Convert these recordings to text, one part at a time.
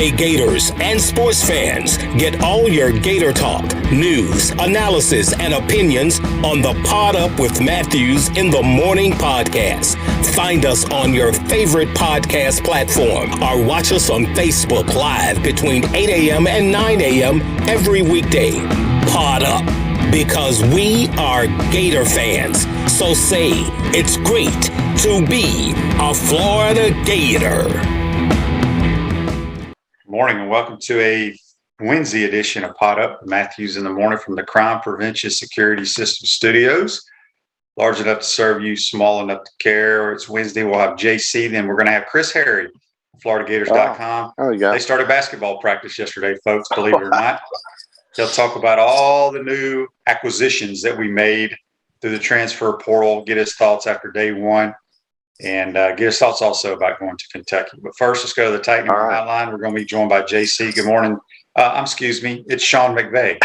Hey Gators and sports fans, get all your Gator talk, news, analysis, and opinions on the Pod Up with Matthews in the Morning podcast. Find us on your favorite podcast platform or watch us on Facebook Live between 8 a.m. and 9 a.m. every weekday. Pod Up, because we are Gator fans. So say it's great to be a Florida Gator. Morning and welcome to a Wednesday edition of Pod Up, Matthews in the Morning from the Crime Prevention Security System Studios. Large enough to serve you, small enough to care. It's Wednesday. We'll have JC. Then we're going to have Chris Harry, FloridaGators.com. Oh, yeah. They started basketball practice yesterday, folks, believe it or not. They'll talk about all the new acquisitions that we made through the transfer portal, get his thoughts after day one, and get his thoughts also about going to Kentucky. But first, let's go to the Titan Hotline. We're going to be joined by JC. Good morning. It's Sean McVay.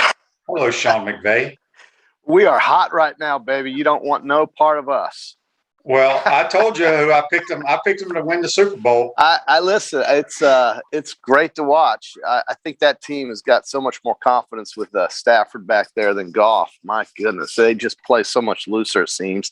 Hello, Sean McVay. We are hot right now, baby. You don't want no part of us. Well, I told you who I picked them. I picked them to win the Super Bowl. I listen. It's great to watch. I think that team has got so much more confidence with Stafford back there than Goff. My goodness, they just play so much looser, it seems.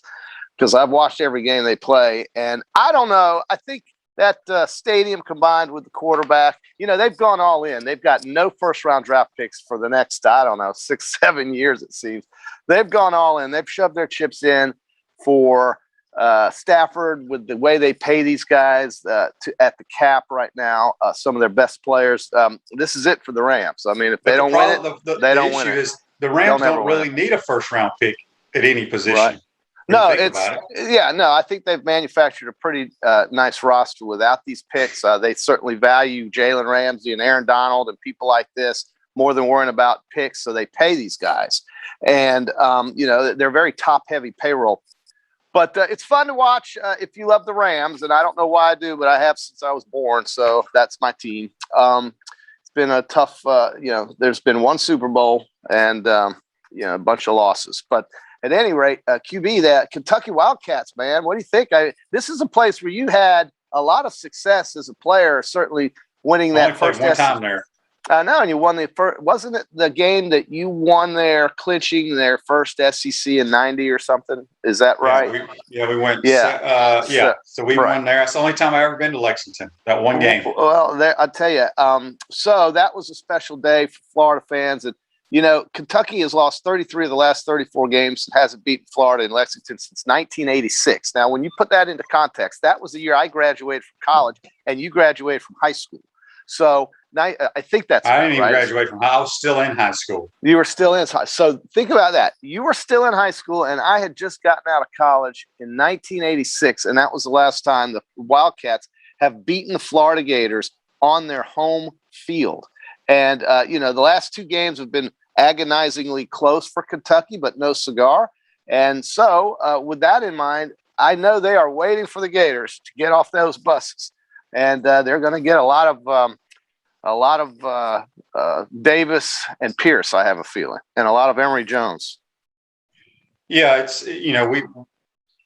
Because I've watched every game they play, and I don't know. I think that stadium combined with the quarterback, they've gone all in. They've got no first-round draft picks for the next, 6-7 years, it seems. They've gone all in. They've shoved their chips in for Stafford with the way they pay these guys at the cap right now. Some of their best players. This is it for the Rams. I mean, if they don't win it, they don't win it. The Rams don't really need a first-round pick at any position. Right. No, I think they've manufactured a pretty nice roster without these picks. They certainly value Jalen Ramsey and Aaron Donald and people like this more than worrying about picks, so they pay these guys. And, they're very top-heavy payroll. But it's fun to watch if you love the Rams, and I don't know why I do, but I have since I was born, so that's my team. It's been a tough, there's been one Super Bowl and, a bunch of losses. But at any rate, QB, that Kentucky Wildcats, man, what do you think? This is a place where you had a lot of success as a player, certainly winning that first time there. I know, and you won the first. Wasn't it the game that you won there, clinching their first SEC in '90 or something? Is that right? We went. Yeah. So we won there. That's the only time I've ever been to Lexington. That one game. Well, I'll tell you. So that was a special day for Florida fans, and Kentucky has lost 33 of the last 34 games and hasn't beaten Florida in Lexington since 1986. Now, when you put that into context, that was the year I graduated from college and you graduated from high school. So now I think that's I didn't even graduate from high school. I was still in high school. You were still in high school. So think about that. You were still in high school, and I had just gotten out of college in 1986, and that was the last time the Wildcats have beaten the Florida Gators on their home field. And, the last two games have been agonizingly close for Kentucky, but no cigar. And so with that in mind, I know they are waiting for the Gators to get off those buses. And they're going to get a lot of Davis and Pierce, I have a feeling, and a lot of Emory Jones. Yeah, it's,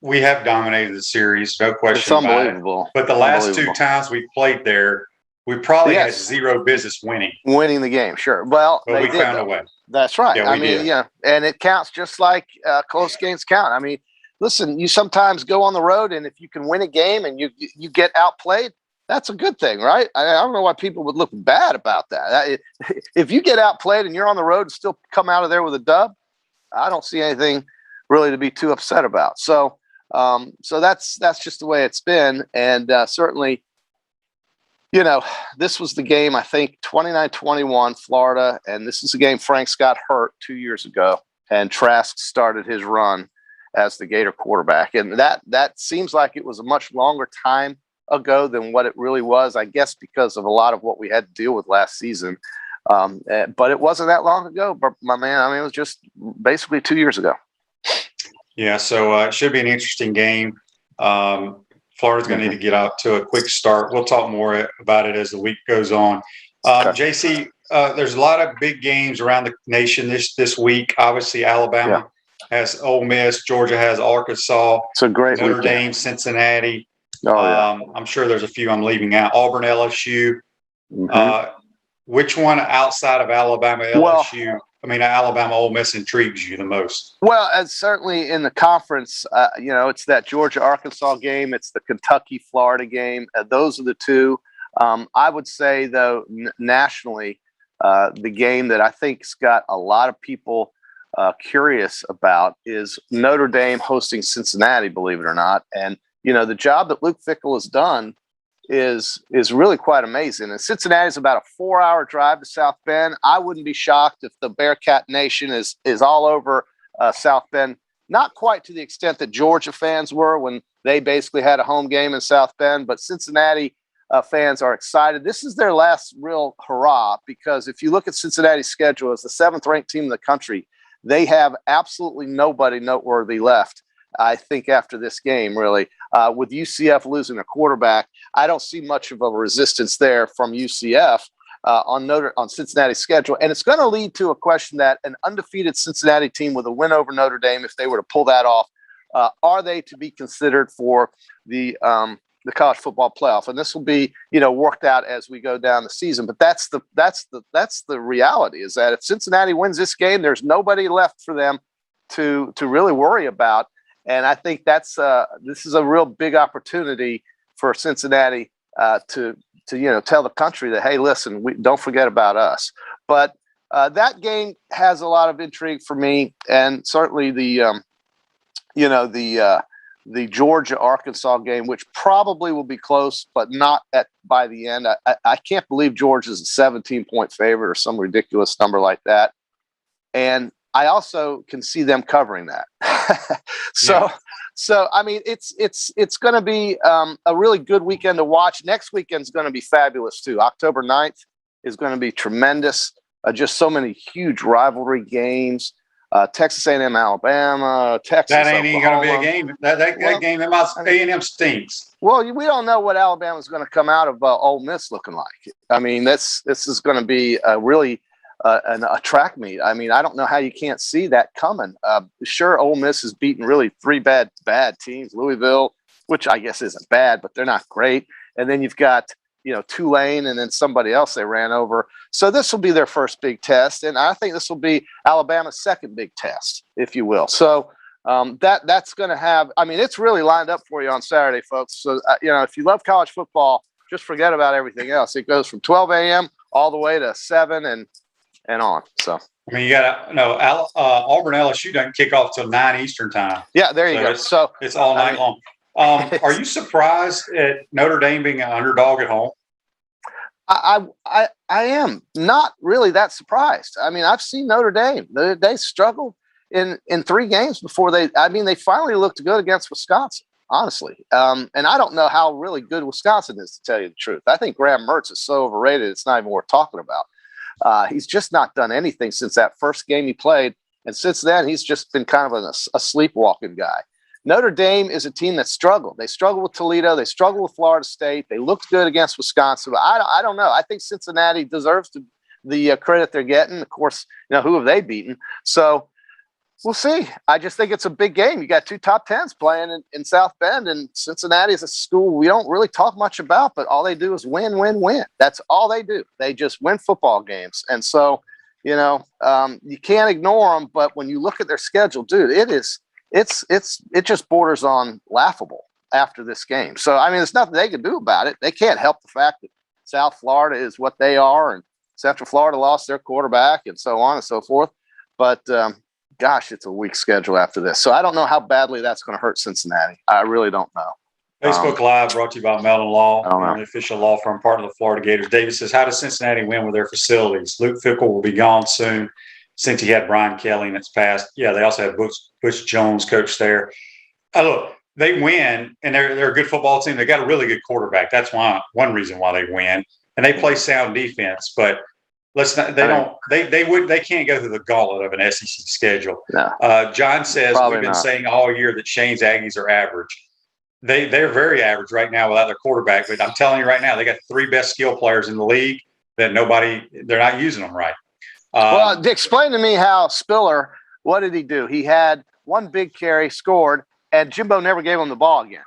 we have dominated the series, no question. It's unbelievable. But the last two times we played there, we probably had zero business winning the game. Sure. Well, but we found a way. That's right. Yeah, we did. And it counts just like close games count. I mean, listen, you sometimes go on the road, and if you can win a game and you get outplayed, that's a good thing, right? I don't know why people would look bad about that. If you get outplayed and you're on the road and still come out of there with a dub, I don't see anything really to be too upset about. So that's just the way it's been, and certainly. This was the game, I think, 29-21, Florida, and this is a game Franks got hurt 2 years ago, and Trask started his run as the Gator quarterback. And that seems like it was a much longer time ago than what it really was, I guess, because of a lot of what we had to deal with last season. But it wasn't that long ago, but my man, it was just basically 2 years ago. Yeah, so it should be an interesting game. Florida's going to need to get out to a quick start. We'll talk more about it as the week goes on. JC, there's a lot of big games around the nation this week. Obviously, Alabama has Ole Miss. Georgia has Arkansas. It's a great Notre weekend. Dame, Cincinnati. Oh, yeah. I'm sure there's a few I'm leaving out. Auburn, LSU. Which one outside of Alabama, LSU, Alabama, Ole Miss intrigues you the most? Well, as certainly in the conference, it's that Georgia-Arkansas game. It's the Kentucky-Florida game. Those are the two. I would say, though, nationally, the game that I think's got a lot of people curious about is Notre Dame hosting Cincinnati, believe it or not. And, the job that Luke Fickell has done is really quite amazing. And Cincinnati is about a 4-hour drive to South Bend. I wouldn't be shocked if the Bearcat Nation is all over South Bend, not quite to the extent that Georgia fans were when they basically had a home game in South Bend, but Cincinnati fans are excited. This is their last real hurrah, because if you look at Cincinnati's schedule as the 7th-ranked team in the country, they have absolutely nobody noteworthy left. I think after this game, really, with UCF losing a quarterback, I don't see much of a resistance there from UCF on Cincinnati's schedule. And it's going to lead to a question that an undefeated Cincinnati team with a win over Notre Dame, if they were to pull that off, are they to be considered for the college football playoff? And this will be, worked out as we go down the season. But that's the reality, is that if Cincinnati wins this game, there's nobody left for them to really worry about. And I think this is a real big opportunity for Cincinnati to tell the country that, hey, listen, don't forget about us. But that game has a lot of intrigue for me, and certainly the Georgia-Arkansas game, which probably will be close, but not by the end. I can't believe Georgia's a 17-point favorite or some ridiculous number like that. And I also can see them covering that. So it's going to be a really good weekend to watch. Next weekend's going to be fabulous too. October 9th is going to be tremendous. Just so many huge rivalry games. Texas A&M, Alabama, Texas. That ain't even going to be a game. That game, A&M stinks. Well, we don't know what Alabama's going to come out of Ole Miss looking like. This is going to be a really a track meet. I don't know how you can't see that coming. Sure, Ole Miss has beaten really 3 bad teams. Louisville, which I guess isn't bad, but they're not great. And then you've got Tulane, and then somebody else they ran over. So this will be their first big test, and I think this will be Alabama's second big test, if you will. So that's going to have. It's really lined up for you on Saturday, folks. So if you love college football, just forget about everything else. It goes from 12 a.m. all the way to 7 and on. So you got to know Auburn LSU doesn't kick off till 9 Eastern time. Yeah, there you go. So it's all night long. Are you surprised at Notre Dame being an underdog at home? I am not really that surprised. I've seen Notre Dame. They struggled in 3 games before they finally looked good against Wisconsin, honestly. And I don't know how really good Wisconsin is, to tell you the truth. I think Graham Mertz is so overrated, it's not even worth talking about. He's just not done anything since that first game he played. And since then, he's just been kind of a sleepwalking guy. Notre Dame is a team that struggled. They struggled with Toledo. They struggled with Florida State. They looked good against Wisconsin. But I don't know. I think Cincinnati deserves the credit they're getting. Of course, who have they beaten? So we'll see. I just think it's a big game. You got 2 top 10s playing in South Bend, and Cincinnati is a school we don't really talk much about, but all they do is win, win, win. That's all they do. They just win football games. And so, you can't ignore them. But when you look at their schedule, dude, it just borders on laughable after this game. So, there's nothing they can do about it. They can't help the fact that South Florida is what they are, and Central Florida lost their quarterback, and so on and so forth. But, gosh, it's a weak schedule after this. So I don't know how badly that's going to hurt Cincinnati. I really don't know. Facebook Live brought to you by Mellon Law, the official law firm, part of the Florida Gators. David says, how does Cincinnati win with their facilities? Luke Fickell will be gone soon, since he had Brian Kelly in its past. Yeah, they also have Butch Jones coach there. Look, they win, and they're a good football team. They got a really good quarterback. That's one reason why they win. And they play sound defense, but they can't go through the gauntlet of an SEC schedule. No. John says we've been saying all year that Shane's Aggies are average. They're very average right now without their quarterback, but I'm telling you right now, they got 3 best skill players in the league that they're not using them right. Well, explain to me how Spiller, what did he do? He had 1 big carry, scored, and Jimbo never gave him the ball again.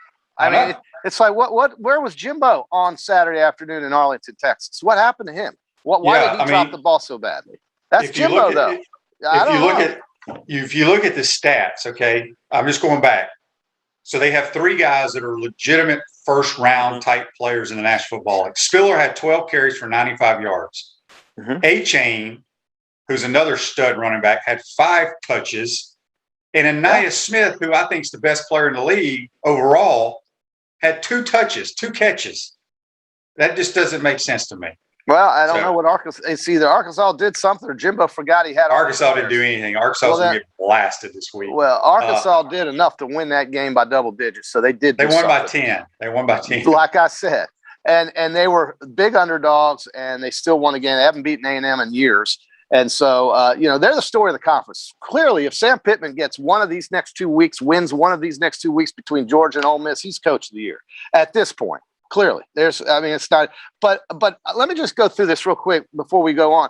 It's like where was Jimbo on Saturday afternoon in Arlington, Texas? What happened to him? Why did he drop the ball so badly? That's Jimbo, though. If you look at the stats, okay, I'm just going back. So they have three guys that are legitimate first round type players in the National Football League. Spiller had 12 carries for 95 yards. A-Chain, who's another stud running back, had 5 touches. And Anaya Smith, who I think is the best player in the league overall, had 2 touches, 2 catches. That just doesn't make sense to me. Well, I don't know what Arkansas. It's either Arkansas did something or Jimbo forgot he had. Arkansas didn't do anything. Arkansas was going to get blasted this week. Well, Arkansas did enough to win that game by double digits, so they did. They won by 10. They won by 10. Like I said, and they were big underdogs, and they still won again. They haven't beaten A&M in years, and so they're the story of the conference. Clearly, if Sam Pittman gets one of these next 2 weeks, wins one of these next 2 weeks between Georgia and Ole Miss, he's coach of the year at this point. Clearly, it's not. But let me just go through this real quick before we go on.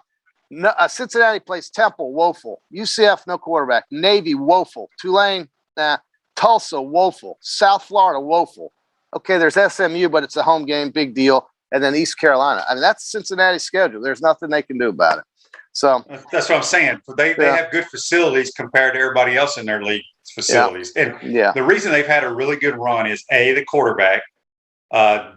Cincinnati plays Temple, woeful. UCF, no quarterback. Navy, woeful. Tulane, nah. Tulsa, woeful. South Florida, woeful. Okay, there's SMU, but it's a home game, big deal. And then East Carolina. I mean, that's Cincinnati's schedule. There's nothing they can do about it. So that's what I'm saying. They have good facilities compared to everybody else in their league facilities. And the reason they've had a really good run is the quarterback.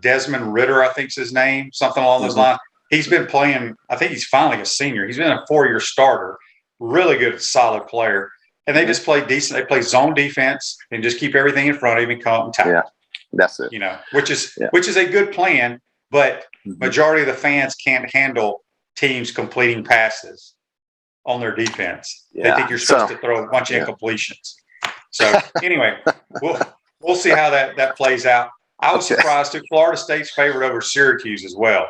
Desmond Ritter, I think's his name, something along those lines. He's been playing. I think he's finally a senior. He's been a 4-year starter. Really good, solid player. And they just play decent. They play zone defense and just keep everything in front of him and come up and tackle. Yeah, that's it. Which is a good plan, but majority of the fans can't handle teams completing passes on their defense. They think you're supposed to throw a bunch of incompletions. So anyway, we'll see how that plays out. I was surprised too. Florida State's favored over Syracuse as well.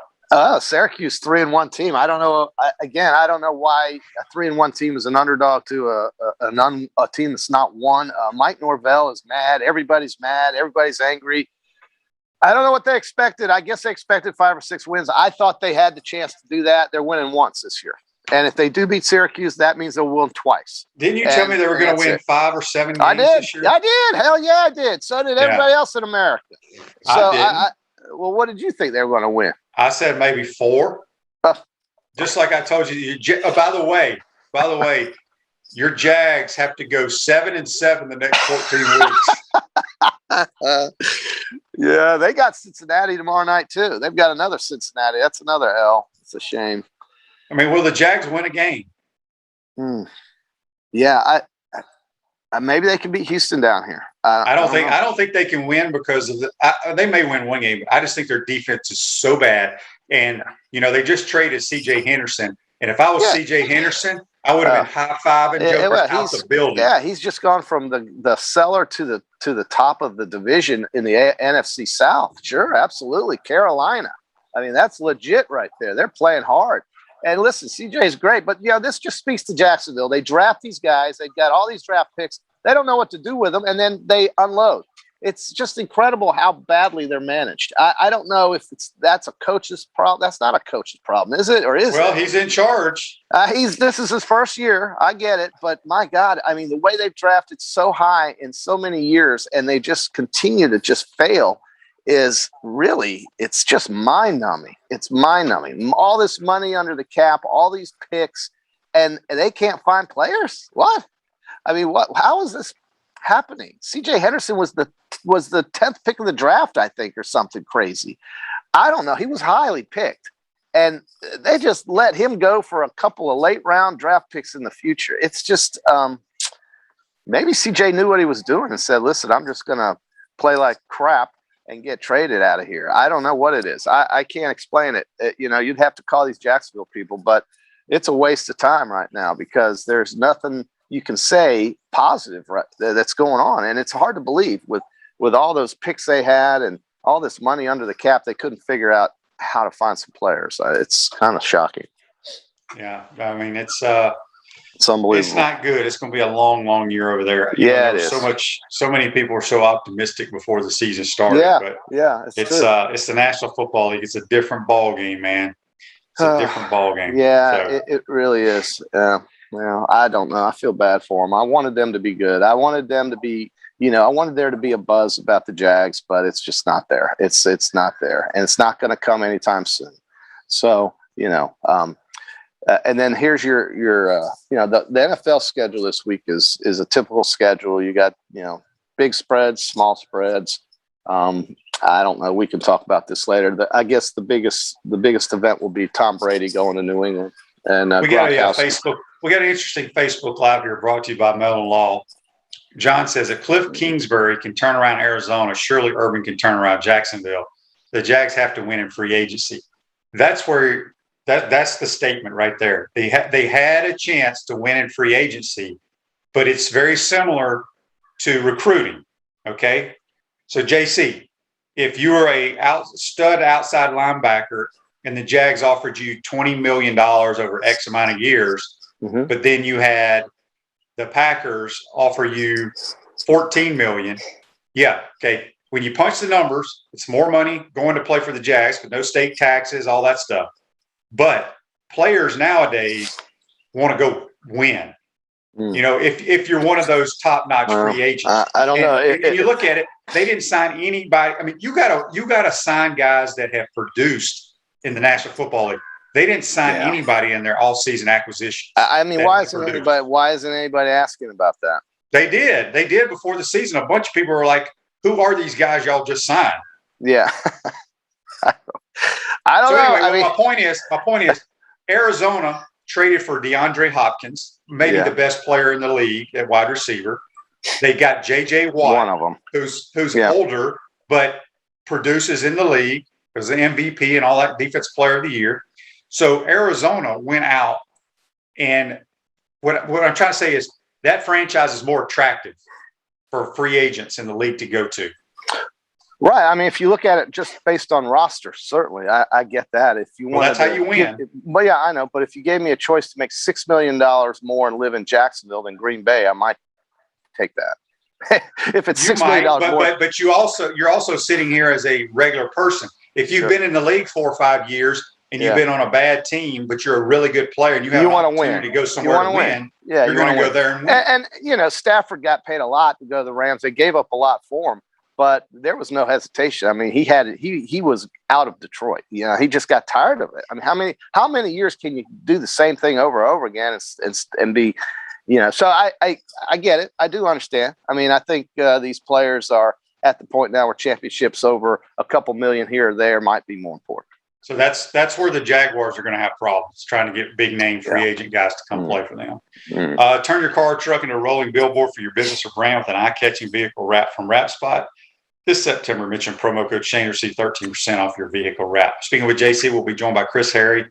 Syracuse 3-1 team. I don't know. I don't know why a 3-1 team is an underdog to a team that's not won. Mike Norvell is mad. Everybody's mad. Everybody's angry. I don't know what they expected. I guess they expected 5 or 6 wins. I thought they had the chance to do that. They're winning once this year. And if they do beat Syracuse, that means they'll win twice. Didn't you tell me they were going to win 5 or 7 games this year? I did. Hell yeah, I did. So did everybody else in America. So well, what did you think they were going to win? I said maybe 4. Just like I told you. By the way, your Jags have to go 7-7 the next 14 weeks. Yeah, they got Cincinnati tomorrow night too. They've got another Cincinnati. That's another L. It's a shame. I mean, will the Jags win a game? Yeah, maybe they can beat Houston down here. I don't think they can win because of they may win one game, but I just think their defense is so bad. And they just traded C.J. Henderson, and if I was C.J. Henderson, I would have been high-fiving jumpers out the building. Yeah, he's just gone from the cellar to the top of the division in the NFC South. Sure, absolutely. Carolina. I mean, that's legit right there. They're playing hard. And listen, CJ is great, but this just speaks to Jacksonville. They draft these guys. They've got all these draft picks. They don't know what to do with them, and then they unload. It's just incredible how badly they're managed. I don't know if that's a coach's problem. That's not a coach's problem, is it? Or is it? Well, he's in charge. This is his first year. I get it, but my God, I mean, the way they've drafted so high in so many years, and they just continue to just fail. It's just mind-numbing. It's mind-numbing. All this money under the cap, all these picks, and they can't find players? What? I mean, how is this happening? C.J. Henderson was the 10th pick of the draft, I think, or something crazy. I don't know. He was highly picked, and they just let him go for a couple of late-round draft picks in the future. It's just maybe C.J. knew what he was doing and said, listen, I'm just going to play like crap and get traded out of here. I don't know what it is. I can't explain it. You'd have to call these Jacksonville people, but it's a waste of time right now because there's nothing you can say positive that's going on. And it's hard to believe with all those picks they had and all this money under the cap, they couldn't figure out how to find some players. It's kind of shocking. Yeah. I mean, it's unbelievable. It's not good. It's going to be a long, long year over there. It is. So many people were so optimistic before the season started. It's the National Football League. It's a different ball game, man. It's a different ball game. Yeah, it really is. Well, I don't know. I feel bad for them. I wanted them to be good. I wanted them to be I wanted there to be a buzz about the Jags, but it's just not there. It's not there, and it's not going to come anytime soon. So, and then here's your the NFL schedule this week is a typical schedule. You got, big spreads, small spreads. I don't know. We can talk about this later. I guess the biggest event will be Tom Brady going to New England. And we got Facebook. We got an interesting Facebook Live here brought to you by Mellon Law. John says that Cliff Kingsbury can turn around Arizona. Surely Urban can turn around Jacksonville. The Jags have to win in free agency. That's where that's the statement right there. They had a chance to win in free agency, but it's very similar to recruiting. Okay, so JC, if you were a stud outside linebacker and the Jags offered you $20 million over X amount of years, but then you had the Packers offer you $14 million. Yeah, okay. When you punch the numbers, it's more money going to play for the Jags, but no state taxes, all that stuff. But players nowadays want to go win. If you're one of those top-notch free agents, I don't know. And you look at it, they didn't sign anybody. I mean, you gotta sign guys that have produced in the National Football League. They didn't sign anybody in their all-season acquisition. I mean, why isn't anybody asking about that? They did before the season. A bunch of people were like, "Who are these guys y'all just signed?" Yeah, I don't know. Anyway, my point is, Arizona traded for DeAndre Hopkins, maybe the best player in the league at wide receiver. They got J.J. Watt, one of them, who's older but produces in the league, was the MVP and all that, defensive player of the year. So Arizona went out, and what I'm trying to say is that franchise is more attractive for free agents in the league to go to. Right. I mean, if you look at it just based on roster, certainly, I get that. If you want, that's how you win. But yeah, I know. But if you gave me a choice to make $6 million more and live in Jacksonville than Green Bay, I might take that. If it's $6 million more, but you're also sitting here as a regular person. If you've been in the league 4 or 5 years and you've been on a bad team, but you're a really good player and you have an opportunity to go somewhere to win, you're going to go there and win. And Stafford got paid a lot to go to the Rams. They gave up a lot for him, but there was no hesitation. I mean, he was out of Detroit. He just got tired of it. I mean, how many years can you do the same thing over and over again and be, so I get it. I do understand. I mean, I think these players are at the point now where championships over a couple million here or there might be more important. So that's where the Jaguars are going to have problems trying to get big name free agent guys to come play for them. Turn your car or truck into a rolling billboard for your business or brand with an eye-catching vehicle wrap from WrapSpot. This September, mention promo code Shane to receive 13% off your vehicle wrap. Speaking with JC, we'll be joined by Chris Harry.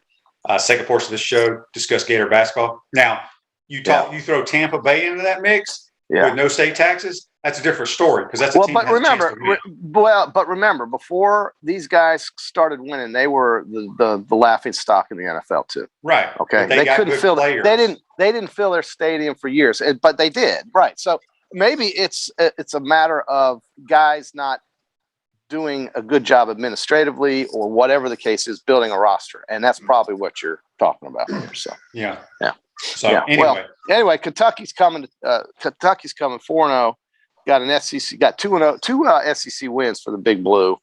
Second portion of this show, discuss Gator basketball. Now, you throw Tampa Bay into that mix with no state taxes. That's a different story because that's a team. But remember, before these guys started winning, they were the laughing stock in the NFL too. Right. Okay. They couldn't fill. They didn't fill their stadium for years, but they did. Right. So maybe it's a matter of guys not doing a good job administratively or whatever the case is, building a roster, and that's probably what you're talking about here. So yeah. So anyway, Kentucky's coming 4-0. Got an SEC, got 2-0, two SEC wins for the Big Blue,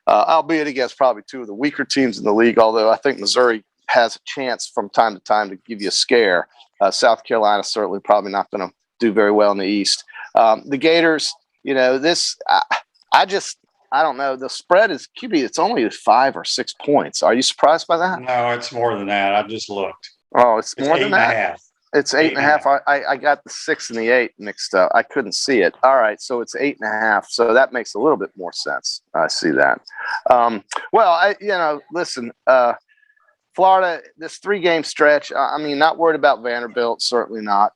albeit against probably two of the weaker teams in the league. Although I think Missouri has a chance from time to time to give you a scare. South Carolina certainly probably not going to do very well in the East. The Gators, I don't know. The spread is QB. It's only 5 or 6 points. Are you surprised by that? No, it's more than that. I just looked. Oh, it's more than that. 8.5. It's 8.5. I got the 6 and the 8 mixed up. I couldn't see it. All right, so it's 8.5. So that makes a little bit more sense. I see that. Listen, Florida, this 3-game stretch. Not worried about Vanderbilt. Certainly not.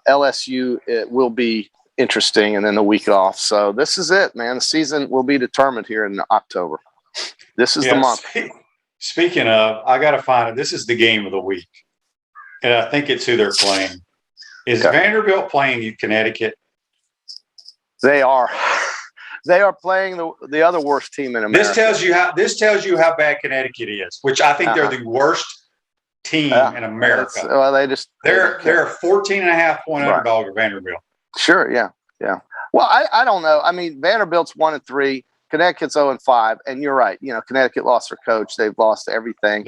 LSU, it will be interesting, and then the week off. So this is it, man. The season will be determined here in October. This is the month. Speaking of, I got to find it. This is the game of the week. And I think it's who they're playing. Is Vanderbilt playing Connecticut? They are. They are playing the other worst team in America. This tells you how bad Connecticut is, which I think they're the worst team in America. They're a 14.5 point underdog at Vanderbilt. Sure, yeah. Well, I don't know. I mean, Vanderbilt's 1-3, Connecticut's 0-5, and you're right. Connecticut lost their coach. They've lost everything.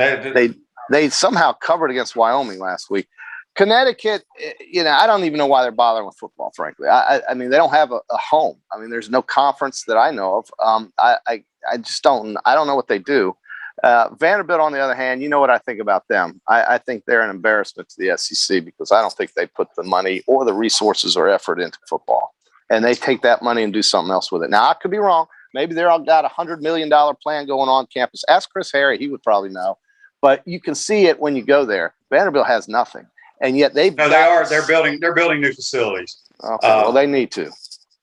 They somehow covered against Wyoming last week. Connecticut, I don't even know why they're bothering with football, frankly. I mean, they don't have a home. I mean, there's no conference that I know of. I just don't know what they do. Vanderbilt, on the other hand, you know what I think about them. I think they're an embarrassment to the SEC because I don't think they put the money or the resources or effort into football. And they take that money and do something else with it. Now, I could be wrong. Maybe they're all got $100 million plan going on campus. Ask Chris Harry. He would probably know. But you can see it when you go there. Vanderbilt has nothing. And yet they're building new facilities. Okay, well, they need to.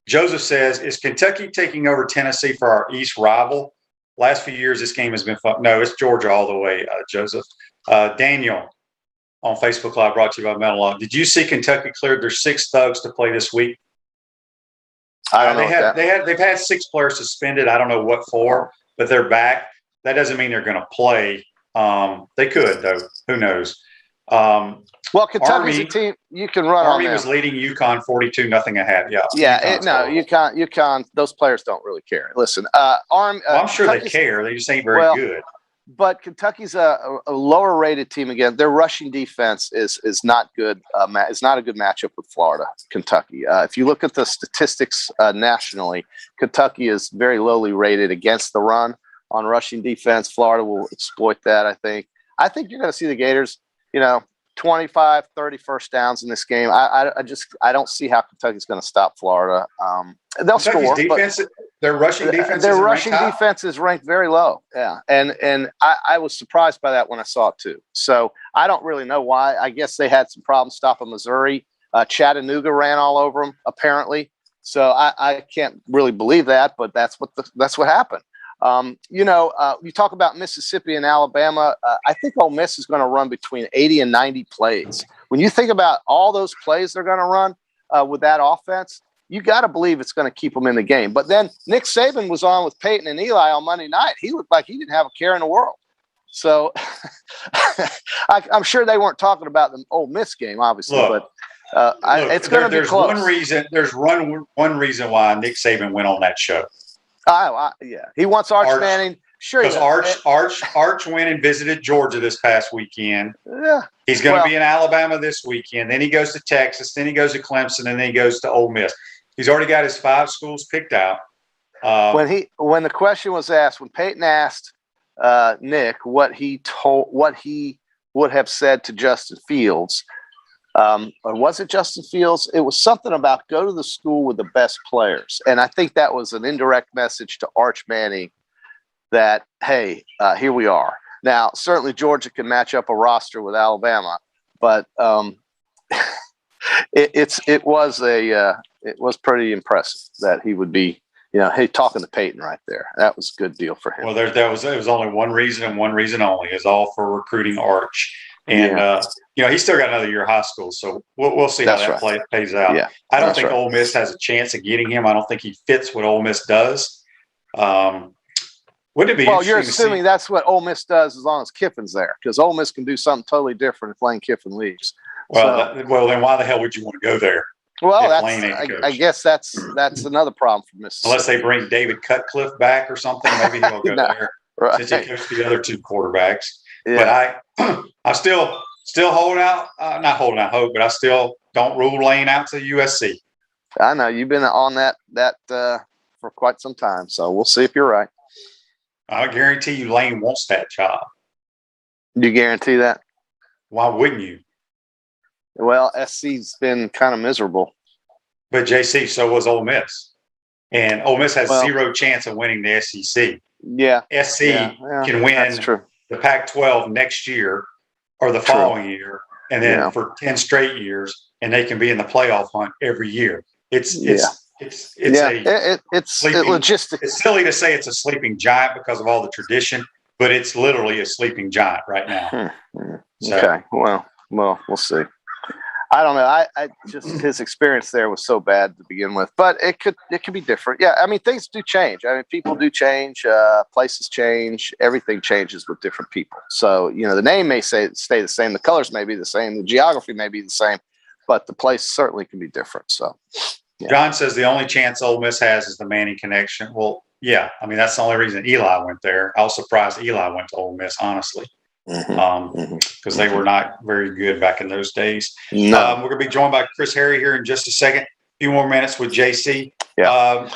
Joseph says, is Kentucky taking over Tennessee for our East rival? Last few years, this game has been fun. No, it's Georgia all the way, Joseph. Daniel on Facebook Live, brought to you by Metal Law. Did you see Kentucky cleared their 6 thugs to play this week? I don't know. They've had 6 players suspended. I don't know what for, but they're back. That doesn't mean they're going to play. They could, though. Who knows? Well, Kentucky's a team you can run Army on. Was leading UConn 42-0. Yeah. Yeah. UConn. Those players don't really care. Listen, I'm sure they care. They just ain't very good. But Kentucky's a lower rated team again. Their rushing defense is not good. It's not a good matchup with Florida, Kentucky. If you look at the statistics nationally, Kentucky is very lowly rated against the run on rushing defense. Florida will exploit that. I think you're going to see the Gators, 25, 30 first downs in this game. I don't see how Kentucky's going to stop Florida. They'll score. Their rushing defense. Their rushing defense is ranked very low. Yeah, and I was surprised by that when I saw it too. So I don't really know why. I guess they had some problems stopping Missouri. Chattanooga ran all over them apparently. So I can't really believe that, but that's what happened. You talk about Mississippi and Alabama. I think Ole Miss is going to run between 80 and 90 plays. When you think about all those plays they're going to run with that offense, you got to believe it's going to keep them in the game. But then Nick Saban was on with Peyton and Eli on Monday night. He looked like he didn't have a care in the world. So I'm sure they weren't talking about the Ole Miss game, obviously, but it's going to be close. There's one reason why Nick Saban went on that show. Yeah, he wants Arch Manning. Sure, because Arch went and visited Georgia this past weekend. Yeah, he's going to be in Alabama this weekend. Then he goes to Texas. Then he goes to Clemson, and then he goes to Ole Miss. He's already got his 5 schools picked out. When the question was asked, when Peyton asked Nick what he would have said to Justin Fields, or was it Justin Fields? It was something about go to the school with the best players. And I think that was an indirect message to Arch Manning that, hey, here we are. Now, certainly Georgia can match up a roster with Alabama, but it was pretty impressive that he would be, hey, talking to Peyton right there. That was a good deal for him. Well, it was only one reason and one reason only, is all for recruiting Arch. And, he's still got another year of high school, so we'll see how that plays out. Yeah, I don't think Ole Miss has a chance of getting him. I don't think he fits what Ole Miss does. Wouldn't it be you're assuming that's what Ole Miss does as long as Kiffin's there, because Ole Miss can do something totally different if Lane Kiffin leaves. Well, then why the hell would you want to go there? Well, I guess that's another problem for Mississippi. Unless they bring David Cutcliffe back or something, maybe he'll go there. Right. Since he coached the other 2 quarterbacks. Yeah. But I'm still holding out, not holding out hope, but I still don't rule Lane out to USC. I know you've been on that for quite some time, so we'll see if you're right. I guarantee you Lane wants that job. Do you guarantee that? Why wouldn't you? Well, SC's been kind of miserable. But JC, so was Ole Miss. And Ole Miss has 0 chance of winning the SEC. Yeah. SC can win the Pac-12 next year or the following year, and then for 10 straight years, and they can be in the playoff hunt every year. It's logistic. It's silly to say it's a sleeping giant because of all the tradition, but it's literally a sleeping giant right now. Okay. Well, we'll see. I don't know. I just his experience there was so bad to begin with, but it could be different. Yeah, I mean things do change. I mean people do change, places change, everything changes with different people. So the name may stay the same, the colors may be the same, the geography may be the same, but the place certainly can be different. So Yeah. John says the only chance Ole Miss has is the Manning connection. Well, yeah, I mean, that's the only reason Eli went there. I was surprised Eli went to Ole Miss, honestly, because they were not very good back in those days. No. We're going to be joined by Chris Harry here in just a second. A few more minutes with JC. Yeah.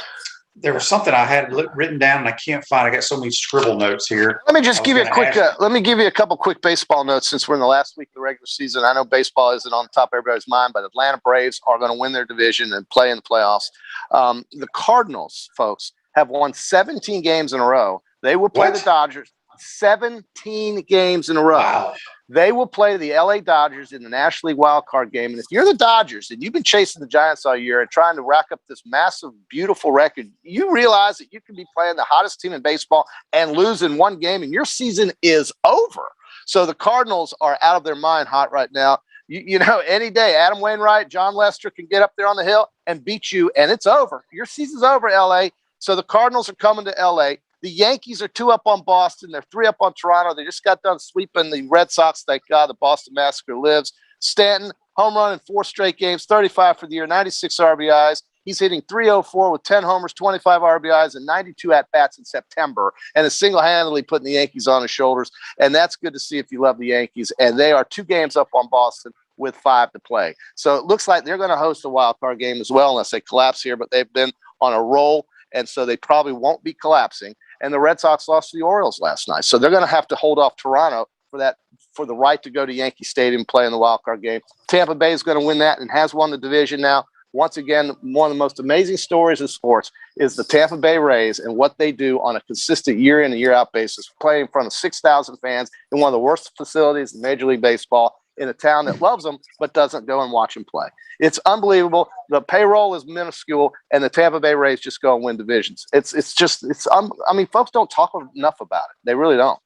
There was something I had written down and I can't find. I got so many scribble notes here. Let me just give you a quick. Let me give you a couple quick baseball notes since we're in the last week of the regular season. I know baseball isn't on top of everybody's mind, but Atlanta Braves are going to win their division and play in the playoffs. The Cardinals, folks, have won 17 games in a row. They will play the Dodgers 17 games in a row. Wow. They will play the LA Dodgers in the National League wild card game. And if you're the Dodgers and you've been chasing the Giants all year and trying to rack up this massive, beautiful record, you realize that you can be playing the hottest team in baseball and lose in one game and your season is over. So the Cardinals are out of their mind hot right now. You know, any day, Adam Wainwright, John Lester can get up there on the hill and beat you, and it's over. Your season's over, LA. So the Cardinals are coming to LA. The Yankees are 2 up on Boston. They're 3 up on Toronto. They just got done sweeping the Red Sox. Thank God the Boston Massacre lives. Stanton, home run in 4 straight games, 35 for the year, 96 RBIs. He's hitting .304 with 10 homers, 25 RBIs, and 92 at-bats in September, and is single-handedly putting the Yankees on his shoulders. And that's good to see if you love the Yankees. And they are 2 games up on Boston with 5 to play. So it looks like they're going to host a wild card game as well, unless they collapse here, but they've been on a roll, and so they probably won't be collapsing. And the Red Sox lost to the Orioles last night. So they're going to have to hold off Toronto for the right to go to Yankee Stadium and play in the wild card game. Tampa Bay is going to win that and has won the division now. Once again, one of the most amazing stories in sports is the Tampa Bay Rays and what they do on a consistent year in and year out basis, playing in front of 6,000 fans in one of the worst facilities in Major League Baseball, in a town that loves them but doesn't go and watch them play. It's unbelievable. The payroll is minuscule, and the Tampa Bay Rays just go and win divisions. I mean, folks don't talk enough about it. They really don't.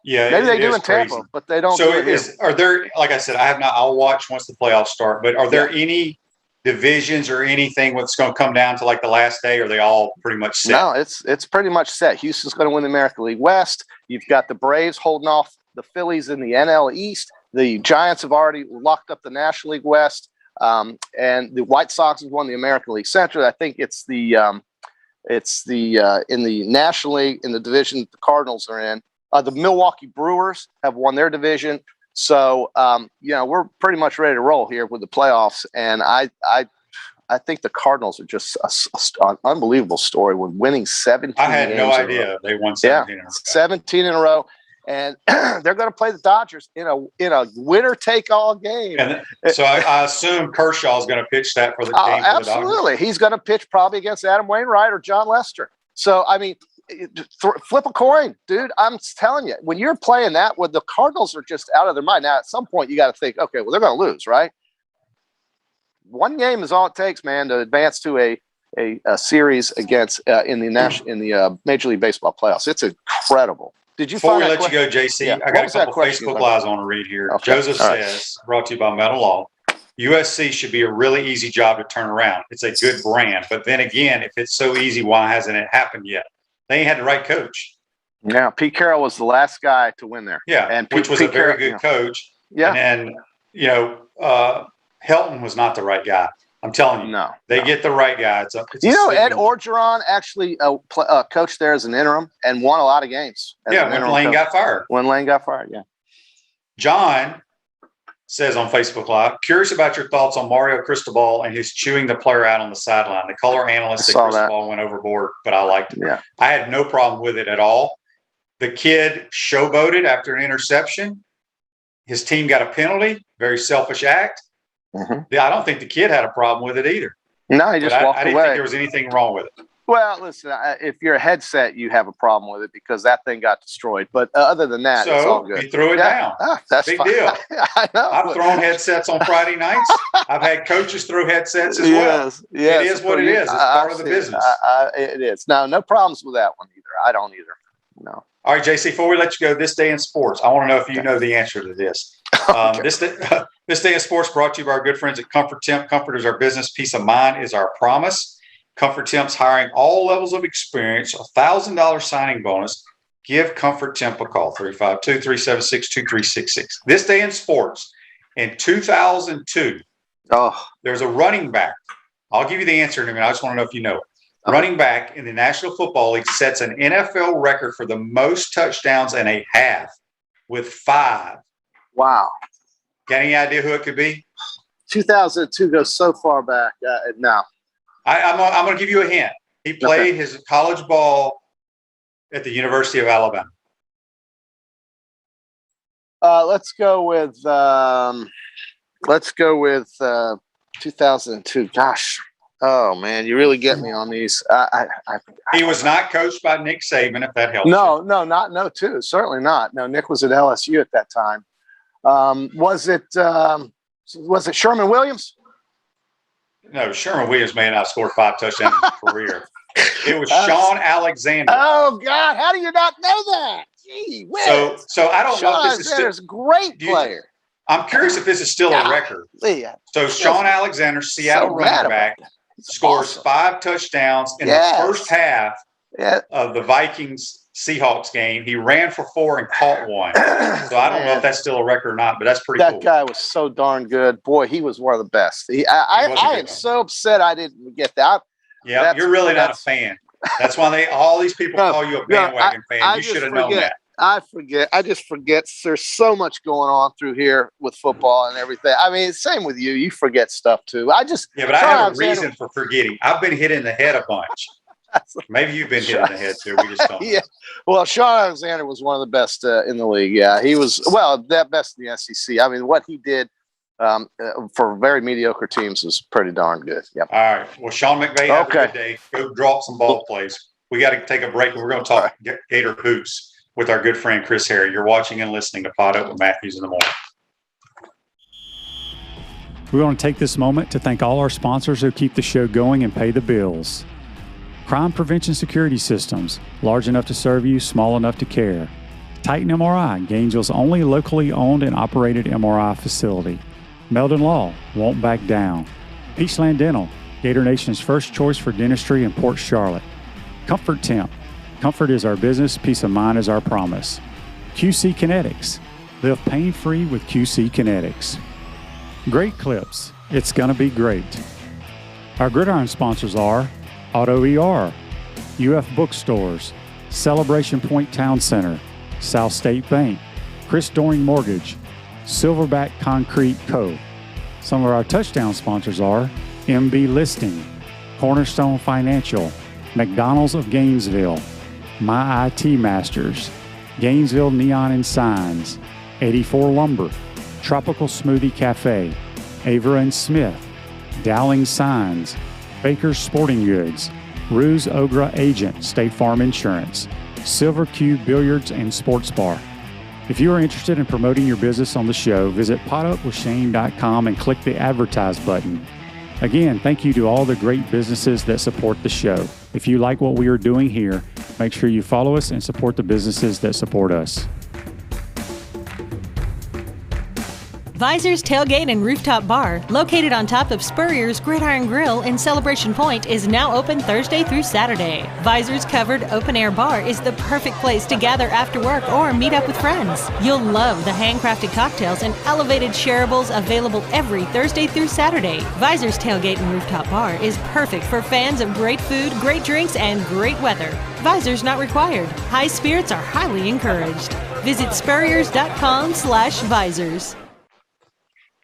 Yeah, maybe they do in Tampa, but they don't. So are there? Like I said, I have not. I'll watch once the playoffs start. But are there any divisions or anything what's going to come down to like the last day? Or are they all pretty much set? No, it's pretty much set. Houston's going to win the American League West. You've got the Braves holding off the Phillies in the NL East. The Giants have already locked up the National League West, and the White Sox have won the American League Central. I think it's the in the National League in the division the Cardinals are in. The Milwaukee Brewers have won their division, so we're pretty much ready to roll here with the playoffs. And I think the Cardinals are just an unbelievable story when winning 17. I had no idea they won 17 in a row. 17 in a row. And they're going to play the Dodgers in a winner-take-all game. And so I assume Kershaw is going to pitch that for the game. Absolutely. He's going to pitch probably against Adam Wainwright or John Lester. So, I mean, flip a coin, dude. I'm telling you, when you're playing that, the Cardinals are just out of their mind. Now, at some point, you got to think, okay, well, they're going to lose, right? One game is all it takes, man, to advance to a series against in the Major League Baseball playoffs. It's incredible. Did you Before we let you go, JC, yeah. I got a couple Facebook Lives I want to read here. Okay. Joseph says, brought to you by Metal Law, USC should be a really easy job to turn around. It's a good brand. But then again, if it's so easy, why hasn't it happened yet? They ain't had the right coach. Yeah, Pete Carroll was the last guy to win there. Yeah, and which was a very good coach. Yeah. And then, Helton was not the right guy. I'm telling you, they get the right guy. It's Ed Orgeron actually coached there as an interim and won a lot of games. Yeah, when Lane got fired. Yeah. John says on Facebook Live, curious about your thoughts on Mario Cristobal and his chewing the player out on the sideline. The color analyst at Cristobal went overboard, but I liked it. Yeah. I had no problem with it at all. The kid showboated after an interception. His team got a penalty. Very selfish act. Mm-hmm. I don't think the kid had a problem with it either. No, he just walked away. I didn't think there was anything wrong with it. Well, listen, if you're a headset, you have a problem with it because that thing got destroyed. But other than that, it's all good. He threw it down. That's big fine. deal. I know. I've thrown headsets on Friday nights. I've had coaches throw headsets as well. Yes, it is what it is. It's part of the business. It is. No problems with that one either. I don't either. No. All right, JC, before we let you go, this day in sports, I want to know if you know the answer to this. This day in sports brought to you by our good friends at Comfort Temp. Comfort is our business. Peace of mind is our promise. Comfort Temp's hiring all levels of experience, $1,000 signing bonus. Give Comfort Temp a call, 352-376-2366. This day in sports, in 2002, there's a running back I'll give you the answer in a minute. I just want to know if you know. Running back in the National Football League sets an NFL record for the most touchdowns in a half with 5. Wow. Got any idea who it could be? 2002 goes so far back. No. I'm going to give you a hint. He played his college ball at the University of Alabama. Let's go with 2002. Gosh. Oh man, you really get me on these. He was not coached by Nick Saban, if that helps. No, certainly not. No, Nick was at LSU at that time. Was it Sherman Williams? No, Sherman Williams may not score 5 touchdowns in his career. It was Sean Alexander. Oh God, how do you not know that? Gee whiz. So I don't know if this is still a great player. I'm curious if this is still a record. So Sean Alexander, Seattle running back, scores 5 touchdowns in the first half of the Vikings-Seahawks game. He ran for 4 and caught 1. So I don't know if that's still a record or not, but that's pretty cool. That guy was so darn good. Boy, he was one of the best. I am so upset I didn't get that. Yeah, you're really not a fan. That's why all these people call you a bandwagon fan. You should have known that. I just forget. There's so much going on through here with football and everything. I mean, same with you. You forget stuff too. But I have a reason for forgetting. I've been hit in the head a bunch. Maybe you've been hit in the head too. We just don't know. Yeah. Well, Sean Alexander was one of the best in the league. Yeah, he was. Well, that best in the SEC. I mean, what he did for very mediocre teams was pretty darn good. Yep. All right. Well, Sean McVay, have a good day. Go draw up some ball plays. We got to take a break, and we're going to talk Gator hoops with our good friend Chris Harry. You're watching and listening to Pod Up with Matthews in the Morning. We want to take this moment to thank all our sponsors who keep the show going and pay the bills. Crime Prevention Security Systems, large enough to serve you, small enough to care. Titan MRI, Gainesville's only locally owned and operated MRI facility. Meldon Law, won't back down. Peachland Dental, Gator Nation's first choice for dentistry in Port Charlotte. Comfort Temp, comfort is our business, peace of mind is our promise. QC Kinetics, live pain-free with QC Kinetics. Great Clips, it's gonna be great. Our Gridiron sponsors are Auto ER, UF Bookstores, Celebration Point Town Center, South State Bank, Chris Doring Mortgage, Silverback Concrete Co. Some of our touchdown sponsors are MB Listing, Cornerstone Financial, McDonald's of Gainesville, My IT Masters, Gainesville Neon and Signs, 84 Lumber, Tropical Smoothie Cafe, Avera and Smith, Dowling Signs, Baker's Sporting Goods, Ruse Ogra Agent, State Farm Insurance, Silver Cube Billiards and Sports Bar. If you are interested in promoting your business on the show, visit potupwithshane.com and click the advertise button. Again, thank you to all the great businesses that support the show. If you like what we are doing here, make sure you follow us and support the businesses that support us. Visor's Tailgate and Rooftop Bar, located on top of Spurrier's Gridiron Grill in Celebration Point, is now open Thursday through Saturday. Visor's covered open-air bar is the perfect place to gather after work or meet up with friends. You'll love the handcrafted cocktails and elevated shareables available every Thursday through Saturday. Visor's Tailgate and Rooftop Bar is perfect for fans of great food, great drinks, and great weather. Visors not required. High spirits are highly encouraged. Visit spurriers.com/visors.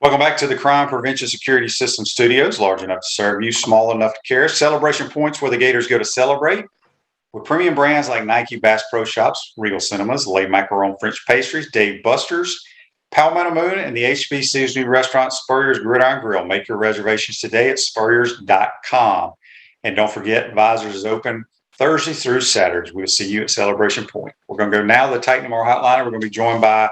Welcome back to the Crime Prevention Security System Studios, large enough to serve you, small enough to care. Celebration Points where the Gators go to celebrate. With premium brands like Nike, Bass Pro Shops, Regal Cinemas, Le Macaron French Pastries, Dave Buster's, Palmetto Moon, and the HBCU's new restaurant, Spurrier's Gridiron Grill. Make your reservations today at spurriers.com. And don't forget, Visors is open Thursday through Saturday. We'll see you at Celebration Point. We're going to go now to the Titan MR Hotline. We're going to be joined by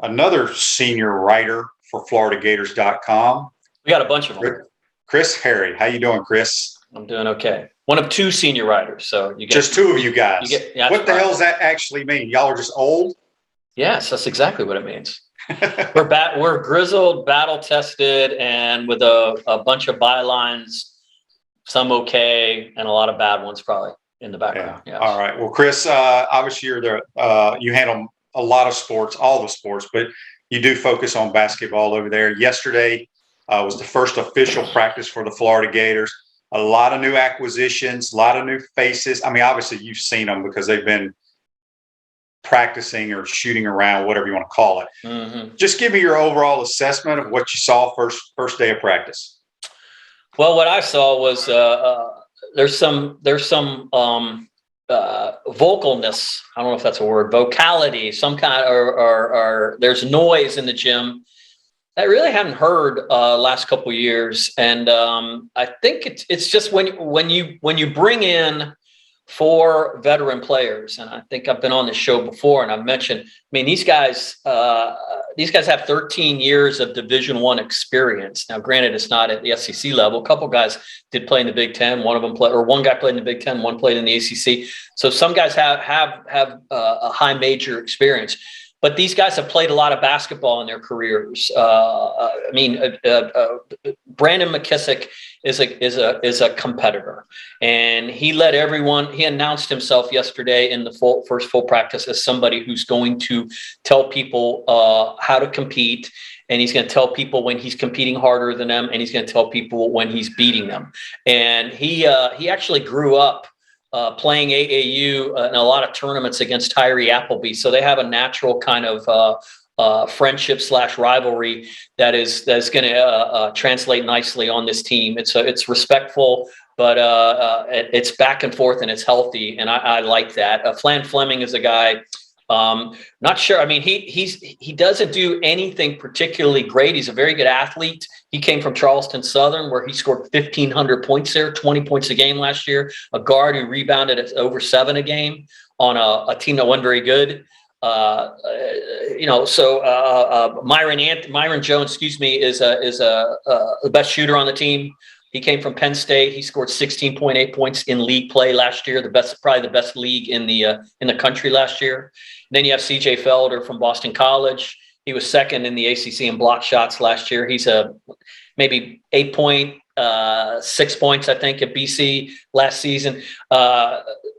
another senior writer for FloridaGators.com. We got a bunch of them. Chris Harry. How you doing, Chris? I'm doing okay. One of 2 senior writers. So you get just 2 of you guys. What the hell does that actually mean? Y'all are just old? Yes, that's exactly what it means. We're grizzled, battle tested, and with a bunch of bylines, some okay, and a lot of bad ones probably in the background. Yeah. Yes. All right. Well, Chris, obviously you're you handle a lot of sports, all the sports, but you do focus on basketball over there. Yesterday, was the first official practice for the Florida Gators. A lot of new acquisitions, a lot of new faces. I mean, obviously you've seen them because they've been practicing or shooting around, whatever you want to call it. Mm-hmm. Just give me your overall assessment of what you saw first day of practice. Well, what I saw was there's some vocalness. I don't know if that's a word, vocality, some kind, or there's noise in the gym I really haven't heard last couple of years, and I think it's just when you bring in 4 veteran players, and I think I've been on this show before, and I've mentioned. I mean, these guys have 13 years of Division I experience. Now, granted, it's not at the SEC level. A couple guys did play in the Big Ten. One guy played in the Big Ten. One played in the ACC. So some guys have a high major experience. But these guys have played a lot of basketball in their careers. Brandon McKissick is a competitor, and he led everyone. He announced himself yesterday in the first full practice as somebody who's going to tell people how to compete, and he's going to tell people when he's competing harder than them, and he's going to tell people when he's beating them. And he actually grew up playing AAU in a lot of tournaments against Tyree Appleby. So they have a natural kind of friendship / rivalry that's going to translate nicely on this team. It's respectful, but it's back and forth and it's healthy. And I like that. Flan Fleming is a guy. Not sure. I mean, he doesn't do anything particularly great. He's a very good athlete. He came from Charleston Southern, where he scored 1,500 points there, 20 points a game last year. A guard who rebounded at over 7 a game on a team that wasn't very good. Myron Jones, is the best shooter on the team. He came from Penn State. He scored 16.8 points in league play last year. Probably the best league in the country last year. And then you have CJ Felder from Boston College. He was second in the ACC in block shots last year. He's maybe 6 points, I think, at BC last season.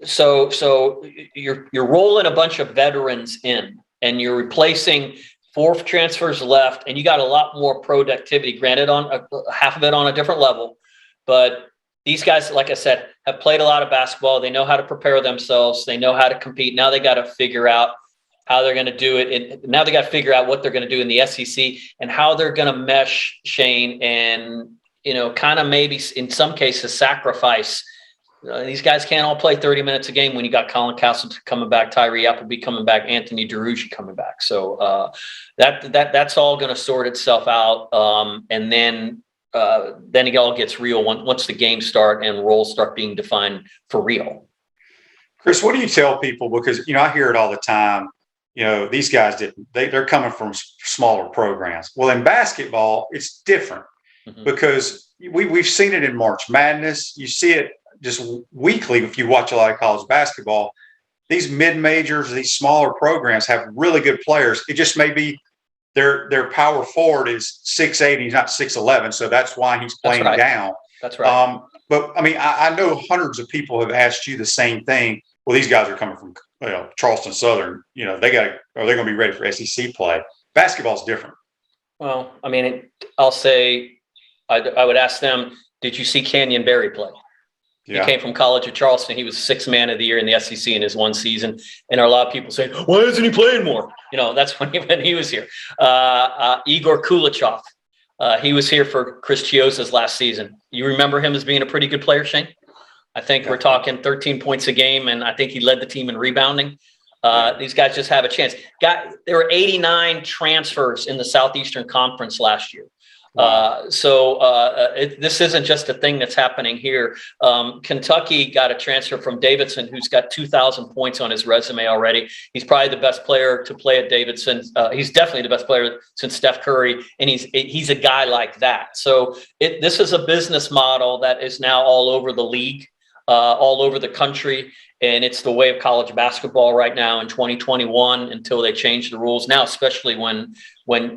So you're rolling a bunch of veterans in, and you're replacing 4 transfers left, and you got a lot more productivity. Granted, on half of it on a different level, but these guys, like I said, have played a lot of basketball. They know how to prepare themselves. They know how to compete. Now they got to figure out how they're going to do it. Now they got to figure out what they're going to do in the SEC and how they're going to mesh, Shane, and kind of maybe in some cases sacrifice. These guys can't all play 30 minutes a game when you got Colin Castleton coming back, Tyree Appleby coming back, Anthony DeRougie coming back. So that's all going to sort itself out, and then it all gets real once the games start and roles start being defined for real. Chris, what do you tell people? Because I hear it all the time. These guys they're coming from smaller programs. Well, in basketball, it's different because we've seen it in March Madness. You see it just weekly if you watch a lot of college basketball. These mid-majors, these smaller programs have really good players. It just may be their power forward is 6'8", he's not 6'11", so that's why he's playing down. That's right. But I mean, I know hundreds of people have asked you the same thing. Well, these guys are coming from Charleston Southern. Are they going to be ready for SEC play? Basketball's different. Well, I mean, I'll say I would ask them, did you see Canyon Berry play? Yeah. He came from College of Charleston. He was 6th man of the year in the SEC in his one season. And a lot of people say, why isn't he playing more? That's when he was here. Igor Kulichov. He was here for Chris Chioza's last season. You remember him as being a pretty good player, Shane? I think we're talking 13 points a game, and I think he led the team in rebounding. These guys just have a chance. There were 89 transfers in the Southeastern Conference last year. This isn't just a thing that's happening here. Kentucky got a transfer from Davidson, who's got 2,000 points on his resume already. He's probably the best player to play at Davidson. He's definitely the best player since Steph Curry, and he's a guy like that. So this is a business model that is now all over the league, all over the country. And it's the way of college basketball right now in 2021 until they change the rules now, especially when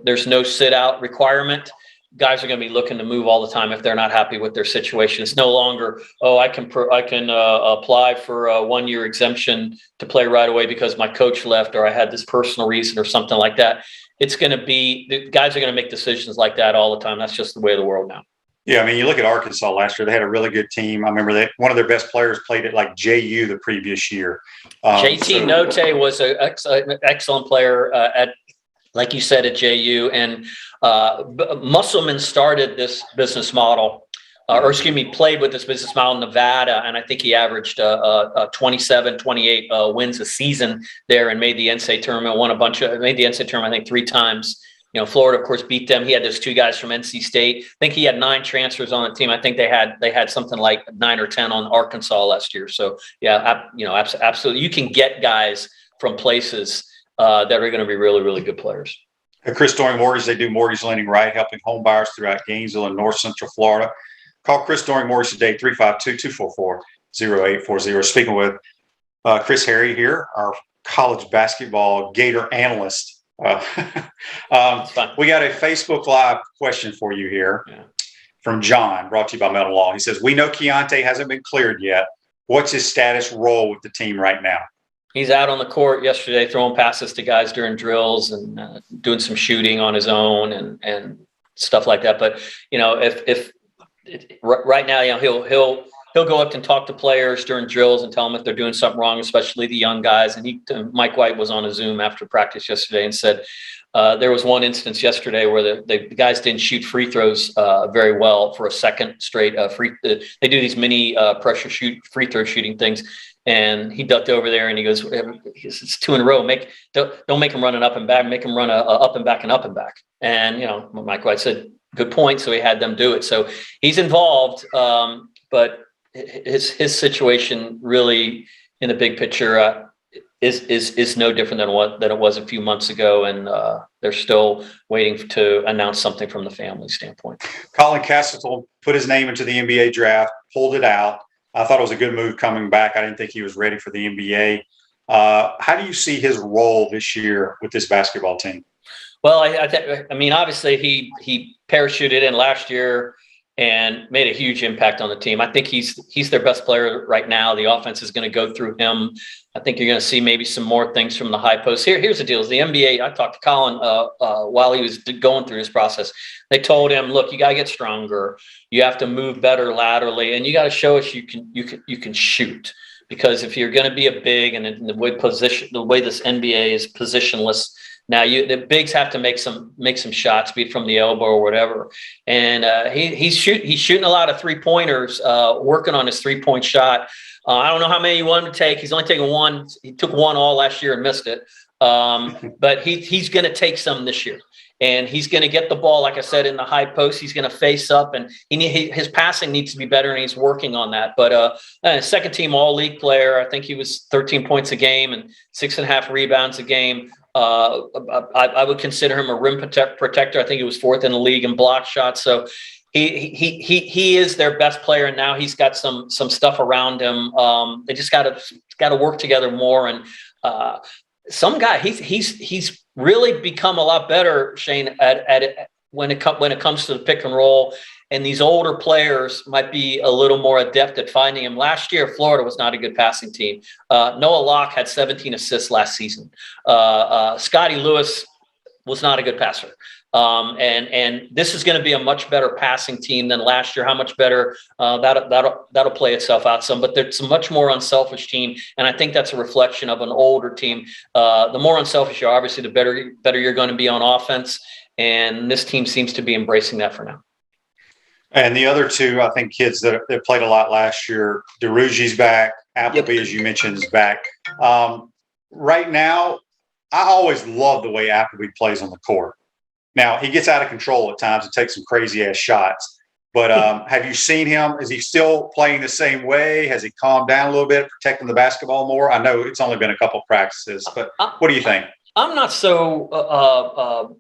there's no sit out requirement. guys are going to be looking to move all the time if they're not happy with their situation. It's no longer, I can apply for a 1-year exemption to play right away because my coach left or I had this personal reason or something like that. It's going to be, the guys are going to make decisions like that all the time. That's just the way of the world now. Yeah, I mean, you look at Arkansas last year; they had a really good team. I remember that one of their best players played at like JU the previous year. JT Notte was an excellent player at, like you said, at JU, and Musselman started this business model, played with this business model in Nevada, and I think he averaged 27, 28 wins a season there, and made the NCAA tournament. Made the NCAA tournament I think 3 times. Florida, of course, beat them. He had those 2 guys from NC State. I think he had 9 transfers on the team. I think they had something like 9 or 10 on Arkansas last year. So yeah, absolutely, you can get guys from places that are going to be really, really good players. At Chris Doering Mortgage, they do mortgage lending right, helping home buyers throughout Gainesville and North Central Florida. Call Chris Doering Mortgage today, 352-244-0840. Speaking with Chris Harry here, our college basketball Gator analyst. We got a Facebook Live question for you here from John, brought to you by Metal Law. He says, we know Keontae hasn't been cleared yet. What's his status role with the team right now? He's out on the court yesterday throwing passes to guys during drills and doing some shooting on his own and stuff like that. But, if right now, he'll go up and talk to players during drills and tell them if they're doing something wrong, especially the young guys. And Mike White was on a Zoom after practice yesterday and said there was one instance yesterday where the guys didn't shoot free throws very well for a second straight they do these mini pressure free throw shooting things. And he ducked over there and he goes, it's 2 in a row. Don't make him run an up and back, make him run a up and back and up and back. And, Mike White said, good point. So he had them do it. So he's involved, but his situation really in the big picture is no different than it was a few months ago. And they're still waiting to announce something from the family standpoint. Colin Castleton put his name into the NBA draft, pulled it out. I thought it was a good move coming back. I didn't think he was ready for the NBA. How do you see his role this year with this basketball team? Well, I mean, obviously he parachuted in last year and made a huge impact on the team. I think he's their best player right now. The offense is going to go through him. I think you're going to see maybe some more things from the high post. Here's the deal: is the NBA. I talked to Colin while he was going through this process. They told him, "Look, you got to get stronger. You have to move better laterally, and you got to show us you can shoot. Because if you're going to be a big, and in the way this NBA is positionless." Now the bigs have to make some shots, be it from the elbow or whatever. And he's shooting a lot of 3-pointers, working on his 3-point shot. I don't know how many you want him to take. He's only taken 1. He took 1 all last year and missed it. But he's going to take some this year. And he's going to get the ball, like I said, in the high post. He's going to face up, and his passing needs to be better, and he's working on that. But second team all-league player, I think he was 13 points a game and 6.5 rebounds a game. I would consider him a rim protector. I think he was 4th in the league in block shots. So he is their best player, and now he's got some stuff around him. They just got to work together more. And some guy he's really become a lot better, Shane, at when it comes to the pick and roll. And these older players might be a little more adept at finding him. Last year, Florida was not a good passing team. Noah Locke had 17 assists last season. Scotty Lewis was not a good passer. And this is going to be a much better passing team than last year. How much better that'll play itself out some, but it's a much more unselfish team. And I think that's a reflection of an older team. The more unselfish you are, obviously, the better you're going to be on offense. And this team seems to be embracing that for now. And the other 2, I think, kids that played a lot last year, DeRugi's back. Appleby, as you mentioned, is back. Right now, I always love the way Appleby plays on the court. Now, he gets out of control at times and takes some crazy-ass shots. But have you seen him? Is he still playing the same way? Has he calmed down a little bit, protecting the basketball more? I know it's only been a couple of practices, but what do you think? I'm not so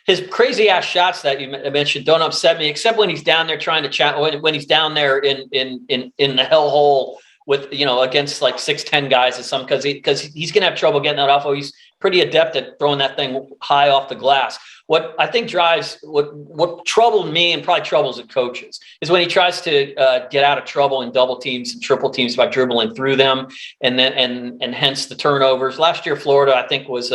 his crazy ass shots that you mentioned don't upset me, except when he's down there trying to chat. When he's down there in the hellhole with, against like 6'10" guys or some, because he's going to have trouble getting that off. He's pretty adept at throwing that thing high off the glass. What I think drives what troubled me and probably troubles the coaches is when he tries to get out of trouble in double teams and triple teams by dribbling through them, and hence the turnovers. Last year, Florida, I think, was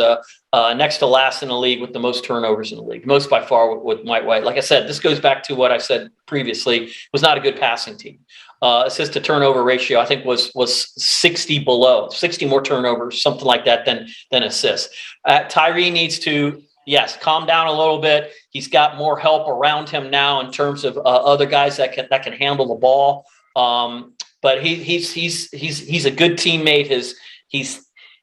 next to last in the league with the most turnovers in the league, most by far with Mike White. Like I said, this goes back to what I said previously. Was not a good passing team. Assist to turnover ratio, I think, was 60 below, 60 more turnovers, something like that, than assists. Tyree needs to, yes, calm down a little bit. He's got more help around him now in terms of other guys that can handle the ball. But he's a good teammate.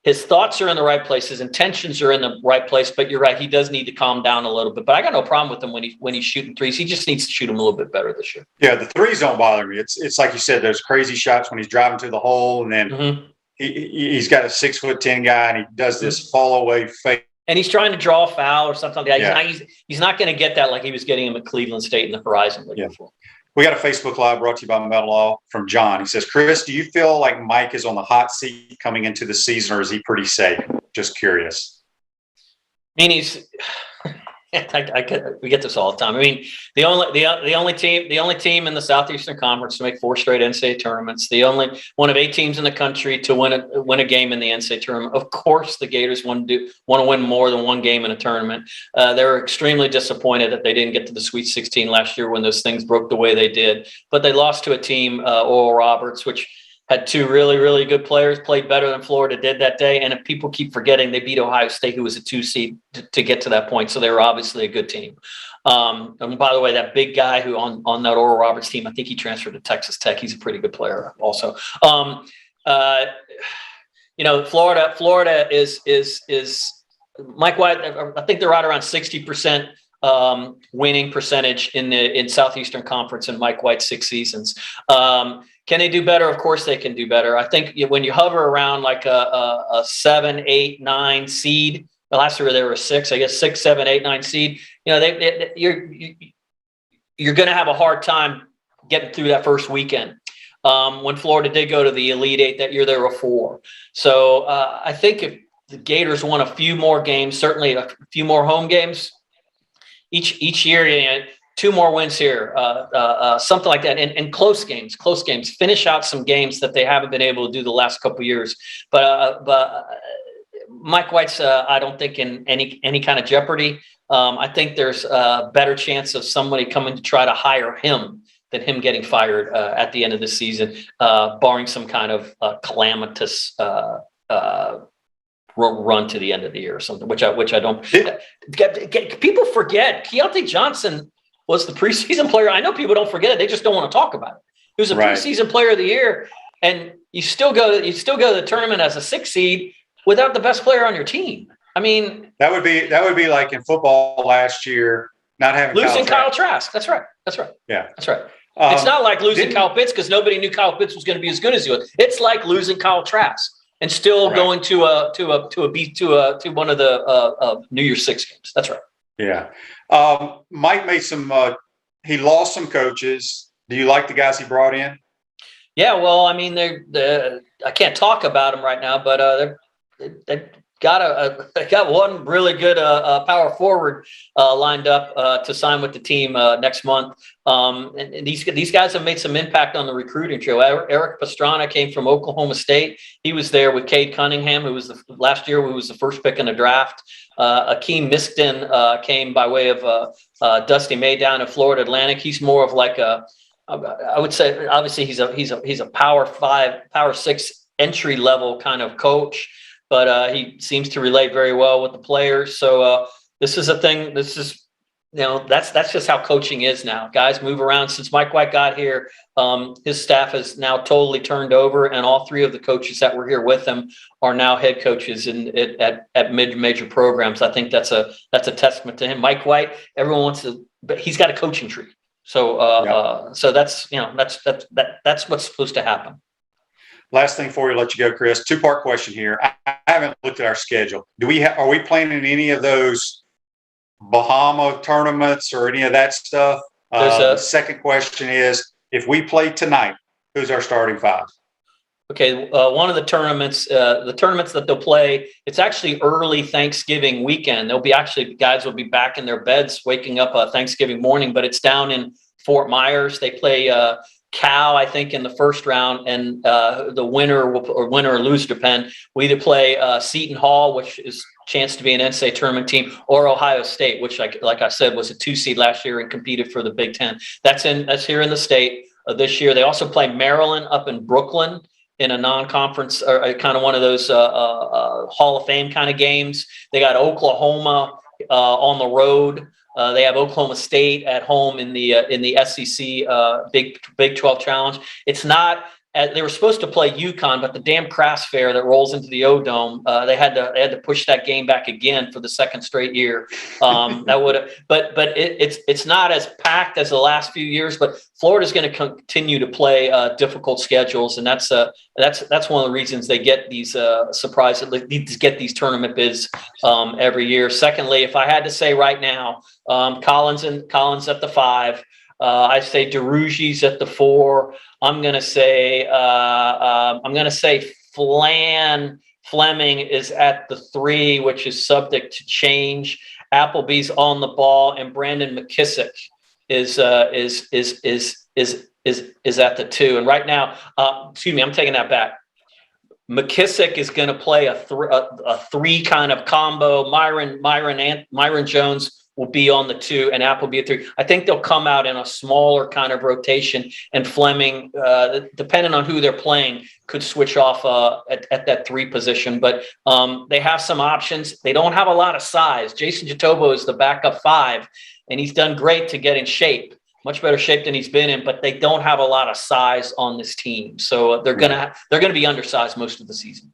His thoughts are in the right place. His intentions are in the right place. But you're right, he does need to calm down a little bit. But I got no problem with him when he's shooting threes. He just needs to shoot them a little bit better this year. Yeah, the threes don't bother me. It's like you said, those crazy shots when he's driving to the hole, and then he's got a 6'10" guy, and he does this fall away fake. And he's trying to draw a foul or something like that. Yeah. He's not going to get that like he was getting him at Cleveland State in the Horizon League before. We got a Facebook Live brought to you by Metal Law from John. He says, Chris, do you feel like Mike is on the hot seat coming into the season, or is he pretty safe? Just curious. I mean, we get this all the time. I mean, the only team in the Southeastern Conference to make 4 straight NCAA tournaments. The only one of 8 teams in the country to win a game in the NCAA tournament. Of course, the Gators want to win more than one game in a tournament. They were extremely disappointed that they didn't get to the Sweet 16 last year when those things broke the way they did. But they lost to a team, Oral Roberts, which had 2 really, really good players, played better than Florida did that day. And if people keep forgetting, they beat Ohio State, who was a 2 seed, to get to that point. So they were obviously a good team. And by the way, that big guy who on that Oral Roberts team, I think he transferred to Texas Tech. He's a pretty good player also. Florida is Mike White. I think they're right around 60% winning percentage in Southeastern Conference in Mike White's 6 seasons. Can they do better? Of course they can do better. I think when you hover around like a 7, 8, 9 seed, last year they were a 6, I guess 6, 7, 8, 9 seed. You're going to have a hard time getting through that first weekend. When Florida did go to the Elite 8 that year, they were a 4. So I think if the Gators won a few more games, certainly a few more home games each year, 2 more wins here, something like that, and close games, finish out some games that they haven't been able to do the last couple of years. But Mike White's, I don't think in any kind of jeopardy. I think there's a better chance of somebody coming to try to hire him than him getting fired at the end of the season, barring some kind of calamitous run to the end of the year or something, which I don't. People forget Keontae Johnson was the preseason player. I know people don't forget it. They just don't want to talk about it. He was a preseason player of the year, and you still go to the tournament as a 6 seed without the best player on your team. I mean, that would be like in football last year, not having losing Kyle Trask. That's right. Yeah, that's right. It's not like losing Kyle Pitts because nobody knew Kyle Pitts was going to be as good as he was. It's like losing Kyle Trask and still going to one of the New Year's Six games. That's right. Yeah. Mike made he lost some coaches. Do you like the guys he brought in? Yeah, well, I mean, I can't talk about them right now, but they've got one really good power forward lined up to sign with the team next month. And these guys have made some impact on the recruiting trail. Eric Pastrana came from Oklahoma State. He was there with Cade Cunningham, who was last year, who was the first pick in the draft. Akeem Miskton came by way of Dusty May down in Florida Atlantic. He's more of like I would say, obviously he's a Power 5, Power 6 entry level kind of coach, but he seems to relate very well with the players. So this is a thing. This is, that's just how coaching is now. Guys move around. Since Mike White got here, his staff has now totally turned over, and all 3 of the coaches that were here with him are now head coaches at mid-major programs. I think that's a testament to him. Mike White, everyone wants to, but he's got a coaching tree. So so that's what's supposed to happen. Last thing before we let you go, Chris, 2-part question here. I haven't looked at our schedule. Are we playing in any of those Bahama tournaments or any of that stuff? The second question is, if we play tonight, who's our starting 5? Okay, one of the tournaments that they'll play, it's actually early Thanksgiving weekend. Guys will be back in their beds, waking up Thanksgiving morning, but it's down in Fort Myers. They play Cal, I think, in the first round, and the winner or lose, depend. We either play Seton Hall, which is chance to be an NCAA tournament team, or Ohio State, which, like I said, was a 2 seed last year and competed for the Big Ten. That's here in the state this year. They also play Maryland up in Brooklyn in a non-conference or kind of one of those Hall of Fame kind of games. They got Oklahoma on the road. They have Oklahoma State at home in the SEC Big 12 Challenge. It's not. They were supposed to play UConn, but the damn Crass Fair that rolls into the O-Dome, they had to push that game back again for the second straight year. It's not as packed as the last few years. But Florida's going to continue to play difficult schedules, and that's one of the reasons they get these get these tournament bids every year. Secondly, if I had to say right now, Collins at the 5. I say DeRougy's at the 4. I'm gonna say Fleming is at the 3, which is subject to change. Appleby's on the ball, and Brandon McKissick is at the 2. And right now, I'm taking that back. McKissick is going to play a 3 kind of combo. Myron Jones will be on the 2, and Appleby at 3. I think they'll come out in a smaller kind of rotation, and Fleming, depending on who they're playing, could switch off at that 3 position. But they have some options. They don't have a lot of size. Jason Jatobo is the backup 5, and he's done great to get in shape, much better shape than he's been in. But they don't have a lot of size on this team, so they're gonna be undersized most of the season.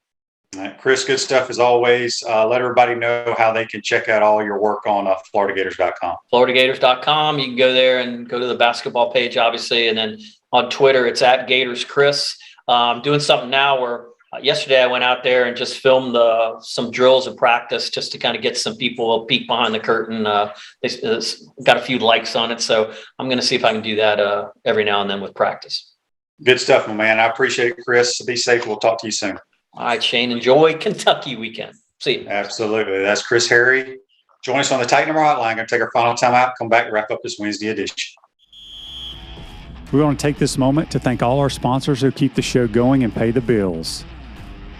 All right, Chris, good stuff as always. Let everybody know how they can check out all your work on FloridaGators.com. FloridaGators.com. You can go there and go to the basketball page, obviously, and then on Twitter, it's at GatorsChris. I'm doing something now where yesterday I went out there and just filmed some drills and practice just to kind of get some people a peek behind the curtain. They got a few likes on it, so I'm going to see if I can do that every now and then with practice. Good stuff, my man. I appreciate it, Chris. Be safe. We'll talk to you soon. All right, Shane. Enjoy Kentucky weekend. See you. Absolutely. That's Chris Harry. Join us on the Titan Number Hotline. Going to take our final time out. Come back and wrap up this Wednesday edition. We want to take this moment to thank all our sponsors who keep the show going and pay the bills.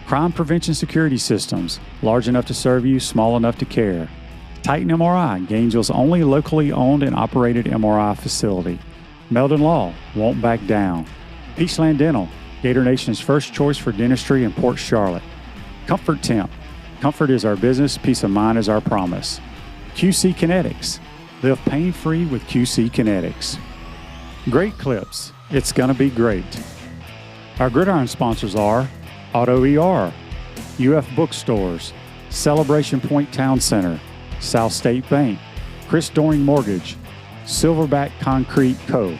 Crime Prevention Security Systems, large enough to serve you, small enough to care. Titan MRI, Gainesville's only locally owned and operated MRI facility. Meldon Law, won't back down. Peachland Dental, Gator Nation's first choice for dentistry in Port Charlotte. Comfort Temp. Comfort is our business, peace of mind is our promise. QC Kinetics. Live pain-free with QC Kinetics. Great Clips. It's gonna be great. Our Gridiron sponsors are Auto ER, UF Bookstores, Celebration Point Town Center, South State Bank, Chris Doring Mortgage, Silverback Concrete Co.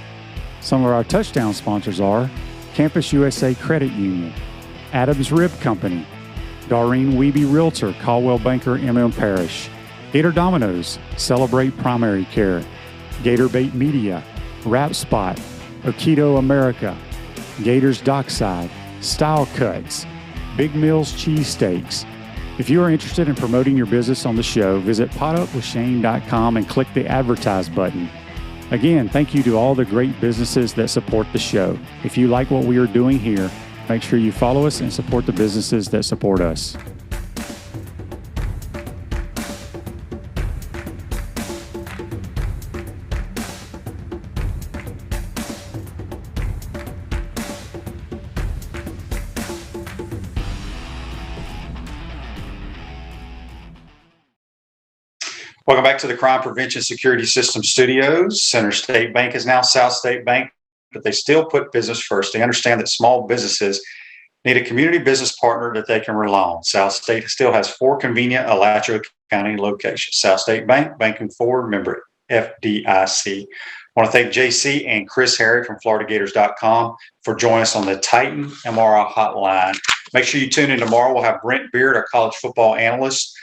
Some of our touchdown sponsors are Campus USA Credit Union, Adams Rib Company, Doreen Wiebe Realtor, Caldwell Banker, MM Parish, Gator Dominoes, Celebrate Primary Care, Gator Bait Media, Wrap Spot, Okido America, Gators Dockside, Style Cuts, Big Mills Cheesesteaks. If you are interested in promoting your business on the show, visit potupwithshane.com and click the advertise button. Again, thank you to all the great businesses that support the show. If you like what we are doing here, make sure you follow us and support the businesses that support us. Welcome back to the Crime Prevention Security System Studios. Center State Bank is now South State Bank, but they still put business first. They understand that small businesses need a community business partner that they can rely on. South State still has 4 convenient Alachua County locations. South State Bank, banking forward, member FDIC. I want to thank JC and Chris Harry from FloridaGators.com for joining us on the Titan MRI Hotline. Make sure you tune in tomorrow. We'll have Brent Beard, our college football analyst.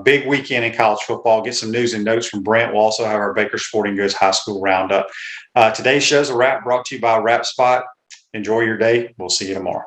Big weekend in college football. Get some news and notes from Brent. We'll also have our Baker Sporting Goods High School Roundup. Today's show's a wrap, brought to you by Wrap Spot. Enjoy your day. We'll see you tomorrow.